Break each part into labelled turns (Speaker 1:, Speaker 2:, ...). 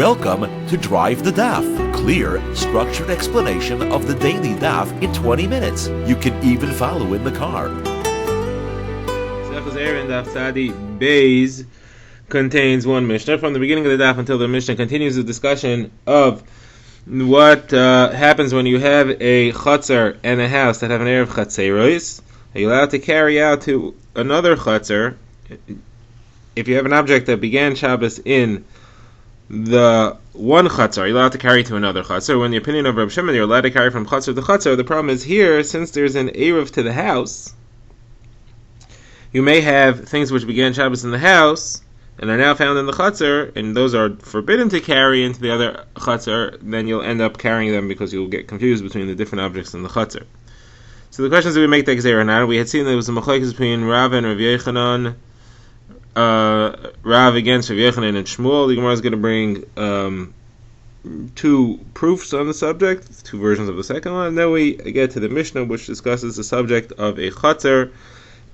Speaker 1: Welcome to Drive the Daf. Clear, structured explanation of the daily Daf in 20 minutes. You can even follow in the car.
Speaker 2: Eruvin Daf contains one Mishnah. From the beginning of the Daf until the Mishnah continues the discussion of what happens when you have a chutzner and a house that have an Erev Chatzeros. Are you allowed to carry out to another chutzner if you have an object that began Shabbos in the one chutzner? Are you allowed to carry to another chutzner? When the opinion of Reb Shimon, you're allowed to carry from chutzner to chutzner. The problem is here, since there's an Erev to the house, you may have things which began Shabbos in the house and are now found in the chutzner, and those are forbidden to carry into the other chutzner. Then you'll end up carrying them because you'll get confused between the different objects in the chutzner. So the question is, do we make the gzeira now? We had seen there was a machlokes between Rav and Rav Yechanan. Rav against Rav Yechanan and Shmuel. The Gemara is going to bring two proofs on the subject, two versions of the second one, and then we get to the Mishnah, which discusses the subject of a chutzner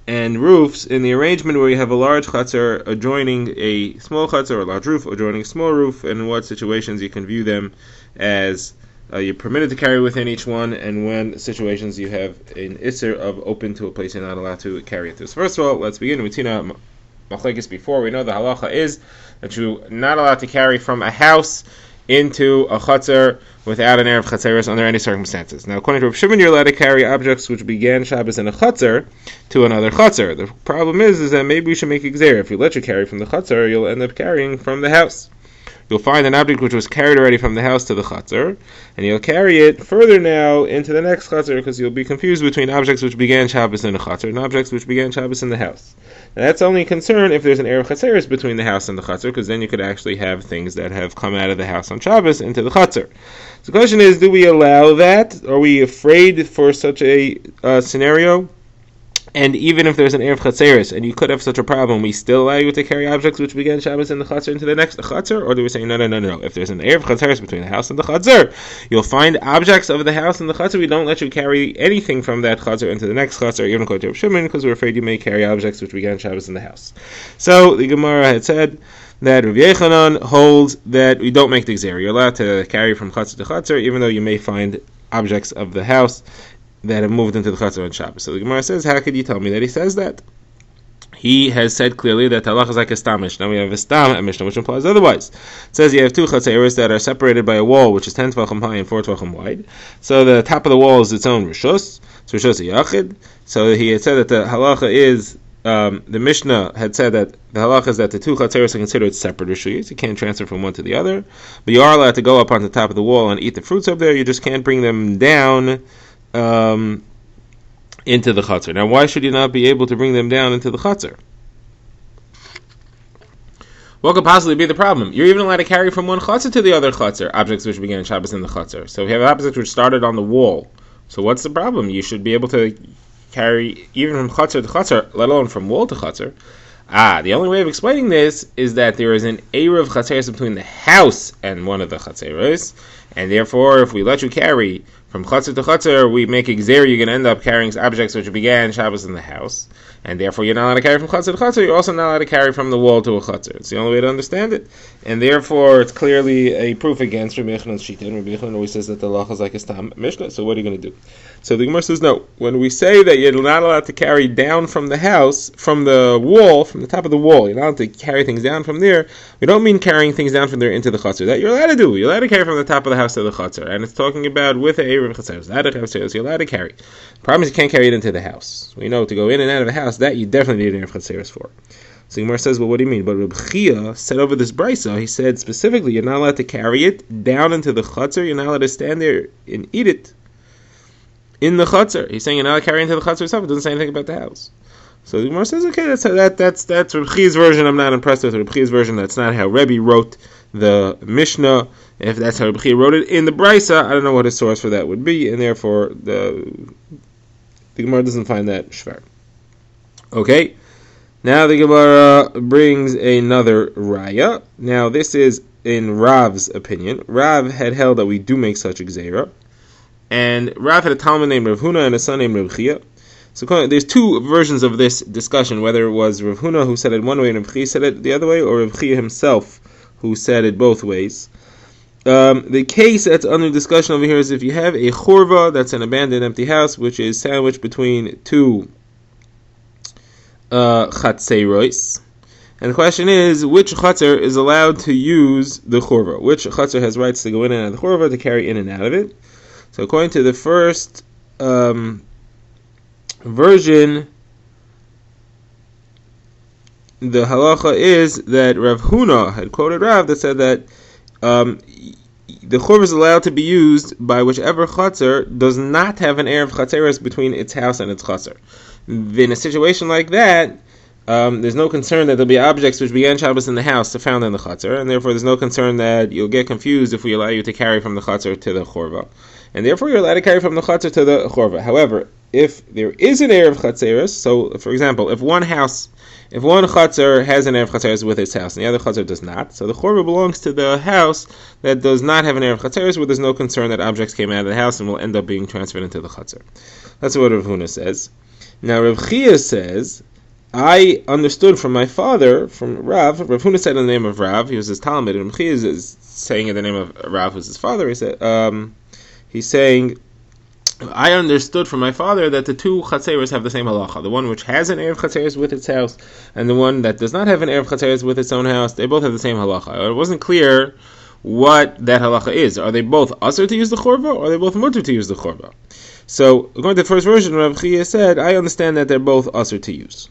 Speaker 2: and roofs in the arrangement where you have a large chutzner adjoining a small chutzner, or a large roof adjoining a small roof, and in what situations you can view them as you're permitted to carry within each one, and when situations you have an isser of open to a place you're not allowed to carry it to. So first of all, let's begin with Tina Machlekes before. We know the halacha is that you're not allowed to carry from a house into a chutzner without an Erev Chatzeros under any circumstances. Now, according to Reb Shimon, you're allowed to carry objects which began Shabbos in a chutzner to another chutzner. The problem is that maybe we should make a gzeira. If you let you carry from the chutzner, you'll end up carrying from the house. You'll find an object which was carried already from the house to the chutzner, and you'll carry it further now into the next chutzner because you'll be confused between objects which began Shabbos in the chutzner and objects which began Shabbos in the house. Now, that's only a concern if there's an Erev Chatzeros between the house and the chutzner, because then you could actually have things that have come out of the house on Shabbos into the chutzner. So the question is, do we allow that? Are we afraid for such a scenario? And even if there's an Erev Chatzeros and you could have such a problem, we still allow you to carry objects which began Shabbos in the chutzner into the next chutzner? Or do we say, no. If there's an Erev Chatzeros between the house and the chutzner, you'll find objects of the house and the chutzner. We don't let you carry anything from that chutzner into the next chutzner, even according to Reb Shimon, because we're afraid you may carry objects which began Shabbos in the house. So the Gemara had said that Rav Yechanan holds that we don't make the gzeira. You're allowed to carry from chutzner to chutzner, even though you may find objects of the house that have moved into the chutzner on Shabbos. So the Gemara says, how could you tell me that he says that? He has said clearly that halach is like a stam mishnah. We have a stam mishnah which implies otherwise. It says you have two chatzeros that are separated by a wall which is 10 tvachim high and 4 tvachim wide. So the top of the wall is its own rishus. So rishus yachid. So he had said that the halacha is the Mishnah had said that the halacha is that the two chatzeros are considered separate rishuyos. You can't transfer from one to the other, but you are allowed to go up on the top of the wall and eat the fruits up there. You just can't bring them down into the chutzner. Now, why should you not be able to bring them down into the chutzner? What could possibly be the problem? You're even allowed to carry from one chutzner to the other chutzner, objects which began Shabbos in the chutzner. So if you have objects which started on the wall, so what's the problem? You should be able to carry even from chutzner to chutzner, let alone from wall to chutzner. The only way of explaining this is that there is an Erev Chatzeros between the house and one of the Chatzeros, and therefore, if we let you carry from chutzner to chutzner, we make a gzeira, you're going to end up carrying objects which began Shabbos in the house, and therefore you're not allowed to carry from chutzner to chutzner, you're also not allowed to carry from the wall to a chutzner. It's the only way to understand it, and therefore it's clearly a proof against Rabbi Yechanan's shita, and Rabbi Yechanan always says that the halacha is like a stam mishnah, so what are you going to do? So the Gemara says, no, when we say that you're not allowed to carry down from the house, from the wall, from the top of the wall, you're not allowed to carry things down from there, we don't mean carrying things down from there into the chutzner. That you're allowed to do. You're allowed to carry from the top of the house to the chutzner, and it's talking about with a Erev Chatzeros. You're allowed to carry. The problem is you can't carry it into the house. We know to go in and out of a house, that you definitely need an Erev Chatzeros for. So Gemara says, well, what do you mean? But Reb Chia said over this brisa, he said specifically, you're not allowed to carry it down into the chutzner, you're not allowed to stand there and eat it in the chutzner. He's saying you're not allowed to carry into the chutzner itself. It doesn't say anything about the house. So the Gemara says, okay, that's Reb Chia's version. I'm not impressed with Reb Chia's version. That's not how Rebbe wrote the Mishnah. If that's how Reb Chia wrote it in the brisa, I don't know what his source for that would be, and therefore the Gemara doesn't find that shver. Okay, now the Gemara brings another raya. Now this is in Rav's opinion. Rav had held that we do make such a gzeira, and Rav had a talmid named Rav Huna and a son named Reb Chia. So there's two versions of this discussion, whether it was Rav Huna who said it one way and Reb Chia said it the other way, or Reb Chia himself who said it both ways. The case that's under discussion over here is if you have a chorva, that's an abandoned empty house, which is sandwiched between two chatzeros. And the question is, which chatzer is allowed to use the chorva? Which chatzer has rights to go in and out of the chorva, to carry in and out of it? So according to the first version, the halacha is that Rav Huna had quoted Rav that said that the chorva is allowed to be used by whichever chatzer does not have an erev chatzeres between its house and its chatzer. In a situation like that, there's no concern that there'll be objects which began Shabbos in the house to found in the chatzer, and therefore there's no concern that you'll get confused if we allow you to carry from the chatzer to the chorva. And therefore you're allowed to carry from the chatzer to the chorva. However, if there is an erev chatzeres, so for example, if one chatzer has an erev chatzeres with its house and the other chatzer does not, so the chorva belongs to the house that does not have an erev chatzeres, where there's no concern that objects came out of the house and will end up being transferred into the chatzer. That's what Rav Huna says. Now Rav Chia says, I understood from my father, from Rav Huna said in the name of Rav, he was his Talmud, and Rav Chia is saying in the name of Rav, who's his father, he said, he's saying, I understood from my father that the two chatzeros have the same halacha. The one which has an erev chatzeros with its house, and the one that does not have an erev chatzeros with its own house, they both have the same halacha. It wasn't clear what that halacha is. Are they both asur to use the chorva, or are they both mutter to use the chorva? So, according to the first version, Rav Chia said, I understand that they're both asur to use.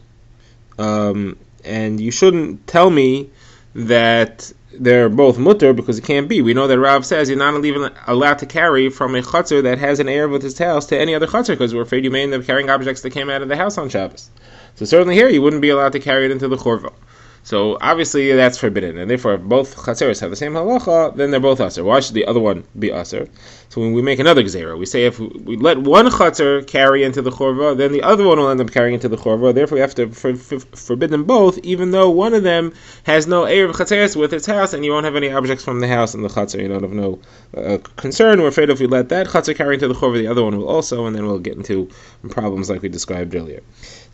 Speaker 2: And you shouldn't tell me that they're both mutter, because it can't be. We know that Rav says you're not even allowed to carry from a chutzner that has an erev with his house to any other chutzner, because we're afraid you may end up carrying objects that came out of the house on Shabbos. So certainly here you wouldn't be allowed to carry it into the chorva. So obviously that's forbidden, and therefore if both chatzeros have the same halacha, then they're both asur. Why should the other one be asur? So when we make another gzeira, we say if we let one chatzer carry into the chorva, then the other one will end up carrying into the chorva. Therefore we have to forbid them both, even though one of them has no erev chatzeros with its house, and you won't have any objects from the house in the chatzer. You don't have no concern. We're afraid if we let that chatzer carry into the chorva, the other one will also, and then we'll get into problems like we described earlier.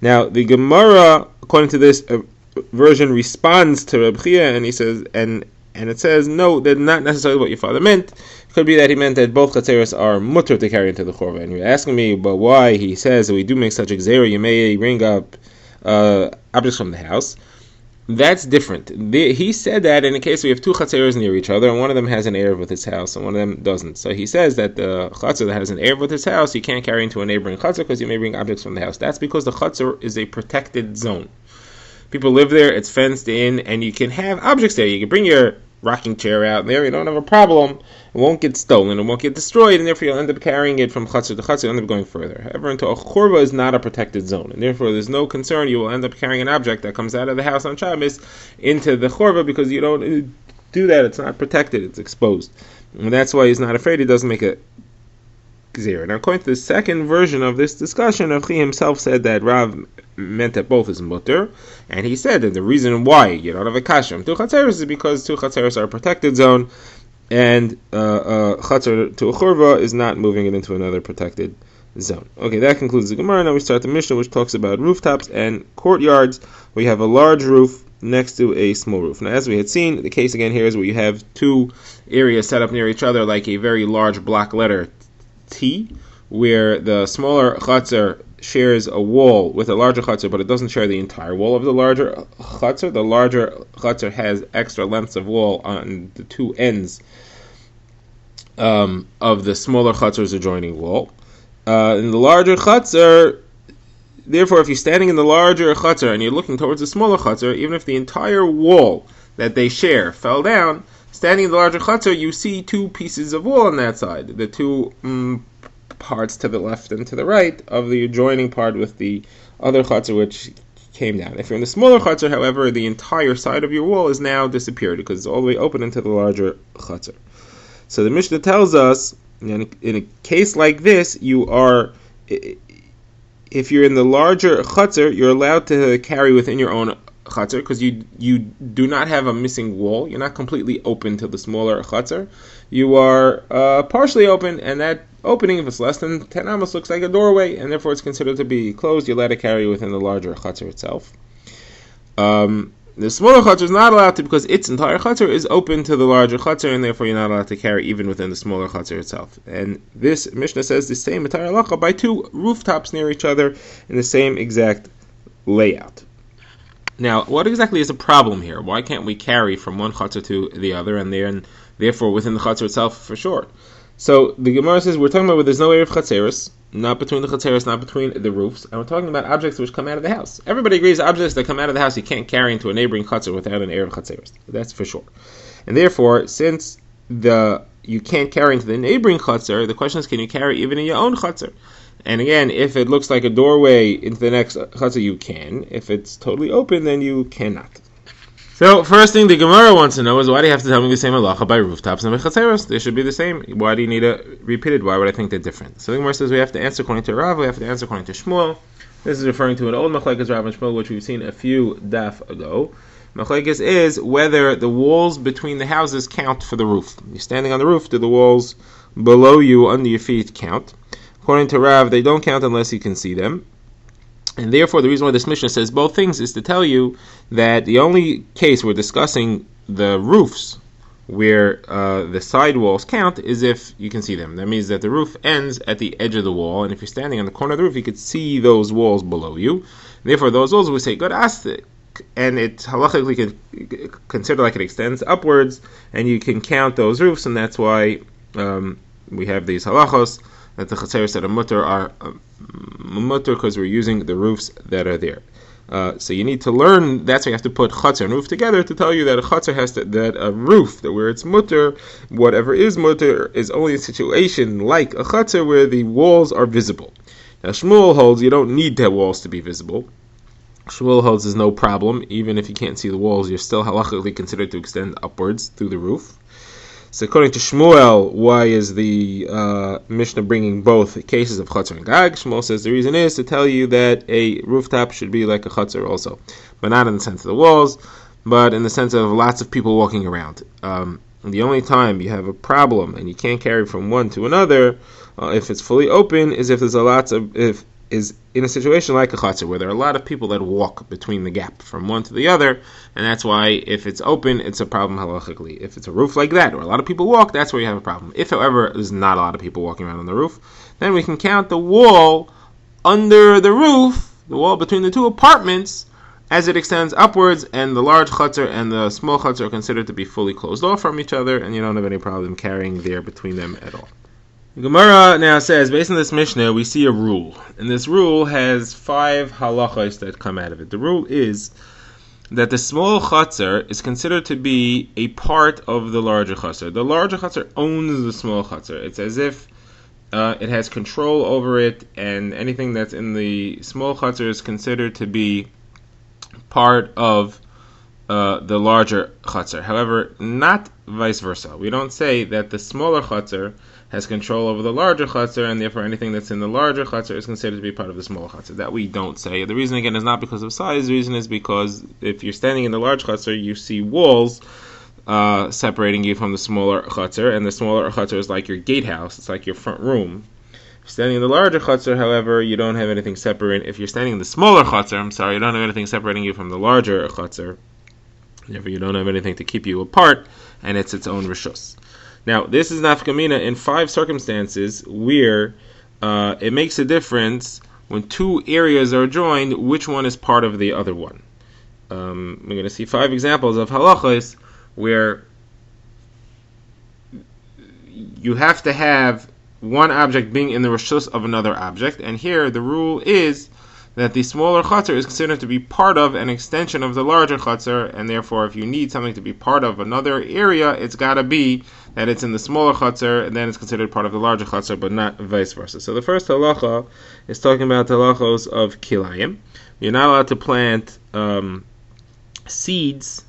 Speaker 2: Now the Gemara, according to this version, responds to Reb Chia, and he says, and it says, no, that's not necessarily what your father meant. It could be that he meant that both chatzeros are mutter to carry into the chorva. And you're asking me, but why he says that we do make such a gzeira, you may bring up objects from the house. That's different. He said that in a case we have two chatzeros near each other, and one of them has an erev with his house, and one of them doesn't. So he says that the chatzer that has an erev with his house, you can't carry into a neighboring chatzer because you may bring objects from the house. That's because the chatzer is a protected zone. People live there, it's fenced in, and you can have objects there. You can bring your rocking chair out there, you don't have a problem. It won't get stolen, it won't get destroyed, and therefore you'll end up carrying it from chatzer to chatzer, you'll end up going further. However, into a chorva is not a protected zone, and therefore there's no concern you will end up carrying an object that comes out of the house on Shabbos into the chorva, because you don't do that, it's not protected, it's exposed. And that's why he's not afraid, he doesn't make a gzeira. Now, according to the second version of this discussion, Rav Chia himself said that Rav meant that both is mutter, and he said that the reason why you don't have a kasha from two chatzeros is because two chatzeros are a protected zone, and chatzer to a chorva is not moving it into another protected zone. Okay, that concludes the Gemara. Now we start the Mishnah, which talks about rooftops and courtyards. We have a large roof next to a small roof. Now, as we had seen, the case again here is where you have two areas set up near each other, like a very large block letter T, where the smaller chatzer shares a wall with a larger chatzer, but it doesn't share the entire wall of the larger chatzer. The larger chatzer has extra lengths of wall on the two ends of the smaller chatzer's adjoining wall. In the larger chatzer, therefore, if you're standing in the larger chatzer and you're looking towards the smaller chatzer, even if the entire wall that they share fell down, standing in the larger chatzer, you see two pieces of wall on that side. The two parts to the left and to the right of the adjoining part with the other chatzer which came down. If you're in the smaller chatzer, however, the entire side of your wall is now disappeared because it's all the way open into the larger chatzer. So the Mishnah tells us, in a case like this, if you're in the larger chatzer, you're allowed to carry within your own chatzer, because you do not have a missing wall. You're not completely open to the smaller chatzer. You are partially open, and that opening, if it's less than 10 amos, looks like a doorway, and therefore it's considered to be closed. You're allowed to carry within the larger chatzer itself. The smaller chutzner is not allowed to because its entire chutzner is open to the larger chutzner, and therefore you're not allowed to carry even within the smaller chutzner itself. And this Mishnah says the same entire halacha by two rooftops near each other in the same exact layout. Now, what exactly is the problem here? Why can't we carry from one chutzner to the other, and therefore within the chutzner itself for sure? So the Gemara says we're talking about where there's no area of chatzeros, not between the chatzeros, not between the roofs, and we're talking about objects which come out of the house. Everybody agrees objects that come out of the house you can't carry into a neighboring chatzer without an area of chatzeros. That's for sure. And therefore, since you can't carry into the neighboring chatzer, the question is, can you carry even in your own chatzer? And again, if it looks like a doorway into the next chatzer, you can. If it's totally open, then you cannot. So, first thing the Gemara wants to know is, why do you have to tell me the same halacha by rooftops and by chatzeros? They should be the same. Why do you need to repeat it? Why would I think they're different? So the Gemara says we have to answer according to Rav, we have to answer according to Shmuel. This is referring to an old machlekes Rav and Shmuel, which we've seen a few daf ago. Machlekes is whether the walls between the houses count for the roof. You're standing on the roof, do the walls below you, under your feet, count? According to Rav, they don't count unless you can see them. And therefore, the reason why this Mishnah says both things is to tell you that the only case we're discussing the roofs where the side walls count is if you can see them. That means that the roof ends at the edge of the wall, and if you're standing on the corner of the roof, you could see those walls below you. Therefore, those walls we say good astik, and it's halachically considered like it extends upwards, and you can count those roofs, and that's why we have these halachos that the chatzeros that are mutter are mutter because we're using the roofs that are there. So you need to learn. That's why you have to put chatzer and roof together to tell you that a chatzer has to, that a roof that where it's mutter, whatever is mutter, is only a situation like a chatzer where the walls are visible. Now Shmuel holds you don't need the walls to be visible. Shmuel holds there's no problem, even if you can't see the walls, you're still halachically considered to extend upwards through the roof. So according to Shmuel, why is the Mishnah bringing both cases of Chatzar and Gag? Shmuel says the reason is to tell you that a rooftop should be like a Chatzar also, but not in the sense of the walls, but in the sense of lots of people walking around. The only time you have a problem and you can't carry from one to another, if it's fully open, is if there's is in a situation like a chatzar where there are a lot of people that walk between the gap from one to the other, and that's why if it's open, it's a problem halachically. If it's a roof like that, where a lot of people walk, that's where you have a problem. If, however, there's not a lot of people walking around on the roof, then we can count the wall under the roof, the wall between the two apartments, as it extends upwards, and the large chatzar and the small chatzar are considered to be fully closed off from each other, and you don't have any problem carrying there between them at all. The Gemara now says, based on this Mishnah, we see a rule. And this rule has 5 halachos that come out of it. The rule is that the small chatzar is considered to be a part of the larger chatzar. The larger chatzar owns the small chatzar. It's as if it has control over it, and anything that's in the small chatzar is considered to be part of the larger chatzar. However, not vice versa. We don't say that the smaller chatzar has control over the larger chatzar, and therefore anything that's in the larger chatzar is considered to be part of the smaller chatzar. That we don't say. The reason, again, is not because of size. The reason is because if you're standing in the large chatzar, you see walls separating you from the smaller chatzar, and the smaller chatzar is like your gatehouse. It's like your front room. If you're standing in the larger chatzar, however, you don't have anything separating. If you're standing in the smaller chatzar, you don't have anything separating you from the larger chatzar. Therefore, you don't have anything to keep you apart, and it's its own rishus. Now, this is nafka mina in 5 circumstances where it makes a difference when 2 areas are joined, which one is part of the other one. We're going to see 5 examples of halachas where you have to have one object being in the rishus of another object, and here the rule is that the smaller chatzar is considered to be part of an extension of the larger chatzar, and therefore if you need something to be part of another area, it's got to be that it's in the smaller chatzar, and then it's considered part of the larger chatzar, but not vice versa. So the first halacha is talking about the halachos of kilayim. You're not allowed to plant seeds,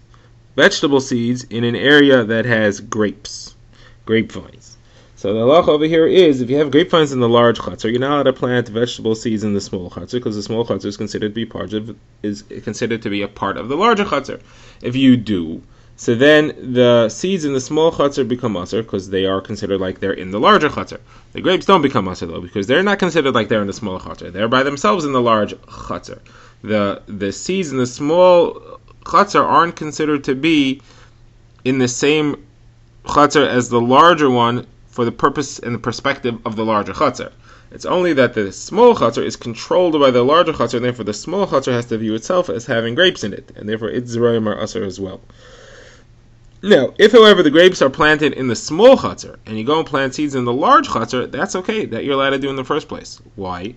Speaker 2: vegetable seeds, in an area that has grapevines. So the halacha over here is, if you have grapevines in the large chatzar, you're not allowed to plant vegetable seeds in the small chatzar, because the small chatzar is considered to be a part of the larger chatzar. If you do, so then the seeds in the small chatzar become asur, because they are considered like they're in the larger chatzar. The grapes don't become asur though, because they're not considered like they're in the small chatzar. They're by themselves in the large chatzar. The seeds in the small chatzar aren't considered to be in the same chatzar as the larger one for the purpose and the perspective of the larger chatzar. It's only that the small chatzar is controlled by the larger chatzar, and therefore the small chatzar has to view itself as having grapes in it, and therefore its zroim are asur as well. Now, if however the grapes are planted in the small chatzar, and you go and plant seeds in the large chatzar, that's okay, that you're allowed to do in the first place. Why?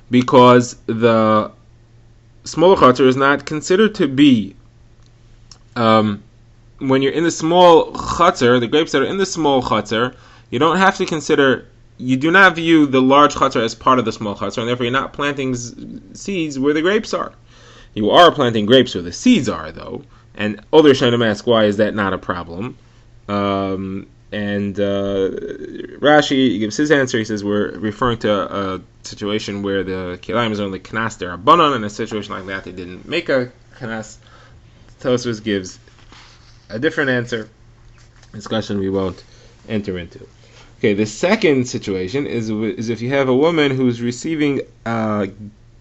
Speaker 2: Because the small chatzar is not considered to be, when you're in the small chatzar, the grapes that are in the small chatzar, you don't have to consider, you do not view the large chatzar as part of the small chatzar, and therefore you're not planting seeds where the grapes are. You are planting grapes where the seeds are, though, and other Rishonim ask, why is that not a problem? Rashi gives his answer. He says we're referring to a situation where the kilayim is only kanas derabanan. In a situation like that, they didn't make a kanas. Tosfos gives a different answer. Discussion we won't enter into. Okay, the second situation is if you have a woman who's receiving a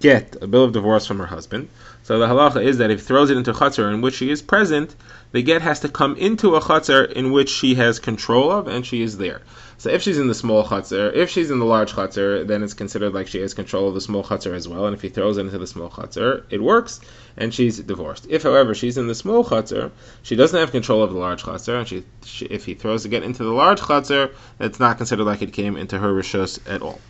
Speaker 2: bill of divorce from her husband. So the halacha is that if he throws it into a chatzar in which she is present, the get has to come into a chatzar in which she has control of, and she is there. So if she's in the small chatzar, if she's in the large chatzar, then it's considered like she has control of the small chatzar as well, and if he throws it into the small chatzar, it works, and she's divorced. If, however, she's in the small chatzar, she doesn't have control of the large chatzar, and if he throws the get into the large chatzar, it's not considered like it came into her rishus at all.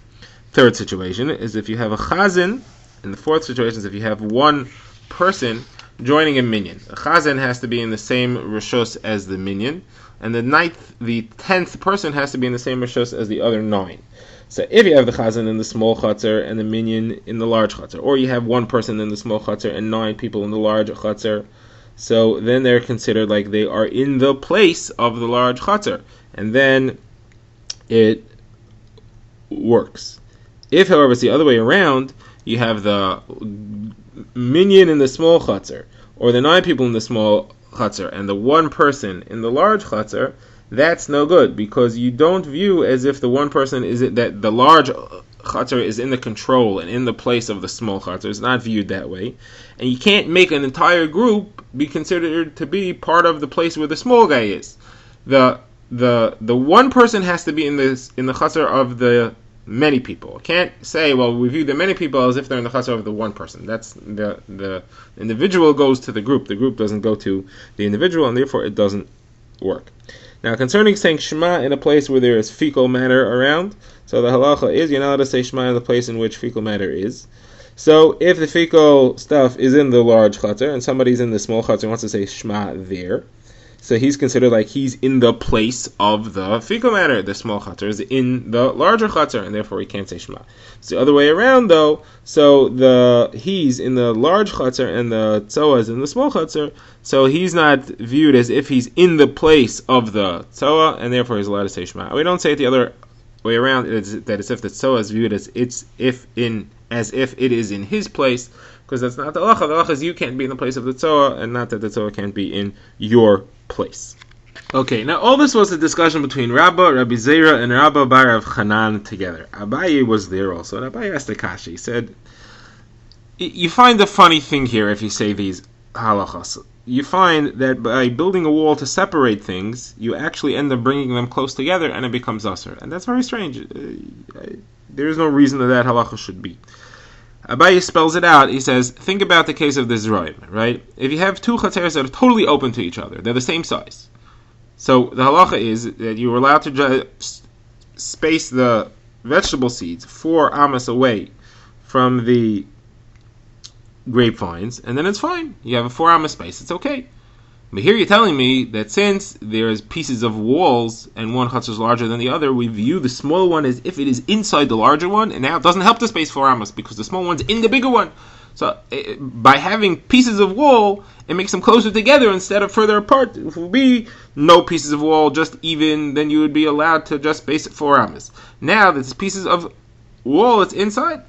Speaker 2: Third situation is if you have a chazan, and the fourth situation is if you have one person joining a minyan. A chazan has to be in the same rishus as the minyan, and the 10th person has to be in the same rishus as the other 9. So if you have the chazan in the small chatzar and the minyan in the large chatzar, or you have one person in the small chatzar and 9 people in the large chatzar, so then they're considered like they are in the place of the large chatzar, and then it works. If, however, it's the other way around, you have the minyan in the small chatzar, or the 9 people in the small chatzar, and the 1 person in the large chatzar, that's no good, because you don't view as if the 1 person is that the large chatzar is in the control and in the place of the small chatzar. It's not viewed that way, and you can't make an entire group be considered to be part of the place where the small guy is. The 1 person has to be in the chatzar of the many people. Can't say, well, we view the many people as if they're in the chatzar of the 1 person. That's the individual goes to the group. The group doesn't go to the individual, and therefore it doesn't work. Now, concerning saying Shema in a place where there is fecal matter around, so the halacha is you're not allowed to say Shema in the place in which fecal matter is. So if the fecal stuff is in the large chatzar and somebody's in the small chatzar and wants to say Shema there, so he's considered like he's in the place of the fecal matter. The small chatzar is in the larger chatzar, and therefore he can't say Shema. It's the other way around, though. So he's in the large chatzar and the tzoa is in the small chatzar. So he's not viewed as if he's in the place of the tzoa, and therefore he's allowed to say Shema. We don't say it the other way around. That it's if the tzoa is viewed as if it is in his place, because that's not the halacha. The halacha is you can't be in the place of the tzoa, and not that the tzoa can't be in your place. Okay, now all this was a discussion between Rabbi Zera, and Rabbi Bar of Hanan together. Abaye was there also, and Abaye asked the kasha. He said, you find the funny thing here if you say these halachas. You find that by building a wall to separate things, you actually end up bringing them close together, and it becomes asur. And that's very strange. There is no reason that halacha should be. Abaye spells it out. He says, think about the case of the zroim, right? If you have 2 chatzeros that are totally open to each other, they're the same size. So the halacha is that you are allowed to space the vegetable seeds 4 amas away from the grapevines, and then it's fine. You have a 4 amas space. It's okay. But here you're telling me that since there's pieces of walls and one chutzner is larger than the other, we view the small one as if it is inside the larger one, and now it doesn't help to space 4 amas because the small one's in the bigger one. So by having pieces of wall, it makes them closer together instead of further apart. If it would be no pieces of wall, just even, then you would be allowed to just space it 4 amas. Now that there's pieces of wall that's inside,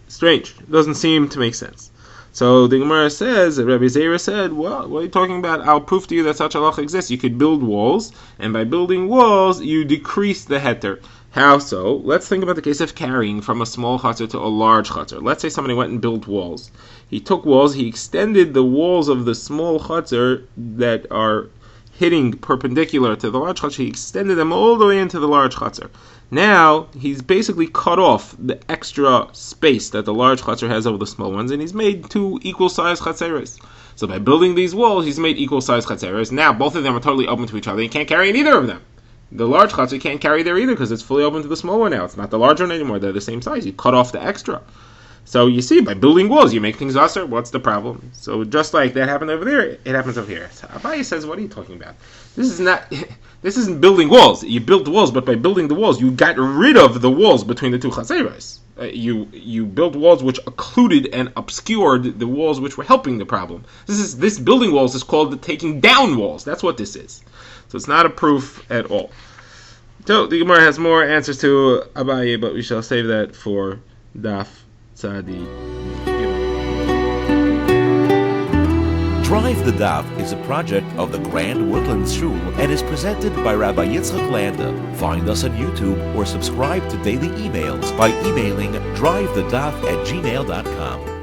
Speaker 2: strange. It doesn't seem to make sense. So the Gemara says, Rabbi Zera said, well, what are you talking about? I'll prove to you that such a halacha exists. You could build walls, and by building walls, you decrease the heter. How so? Let's think about the case of carrying from a small chutzner to a large chutzner. Let's say somebody went and built walls. He took walls, he extended the walls of the small chutzner that are hitting perpendicular to the large chutzner, he extended them all the way into the large chutzner. Now, he's basically cut off the extra space that the large chutzner has over the small ones, and he's made two equal-sized chatzeres. So by building these walls, he's made equal-sized chatzeres. Now, both of them are totally open to each other. He can't carry in either of them. The large chutzner can't carry there either because it's fully open to the small one now. It's not the large one anymore. They're the same size. You cut off the extra. So you see, by building walls, you make things usher. What's the problem? So just like that happened over there, it happens over here. So Abaye says, what are you talking about? This isn't building walls. You built walls, but by building the walls, you got rid of the walls between the two chatzeres. You built walls which occluded and obscured the walls which were helping the problem. This building walls is called the taking down walls. That's what this is. So it's not a proof at all. So the Gemara has more answers to Abaye, but we shall save that for Daf Tzadi.
Speaker 1: Drive the Daf is a project of the Grand Woodlands Shul and is presented by Rabbi Yitzchak Landa. Find us on YouTube or subscribe to daily emails by emailing drivethedaf@gmail.com.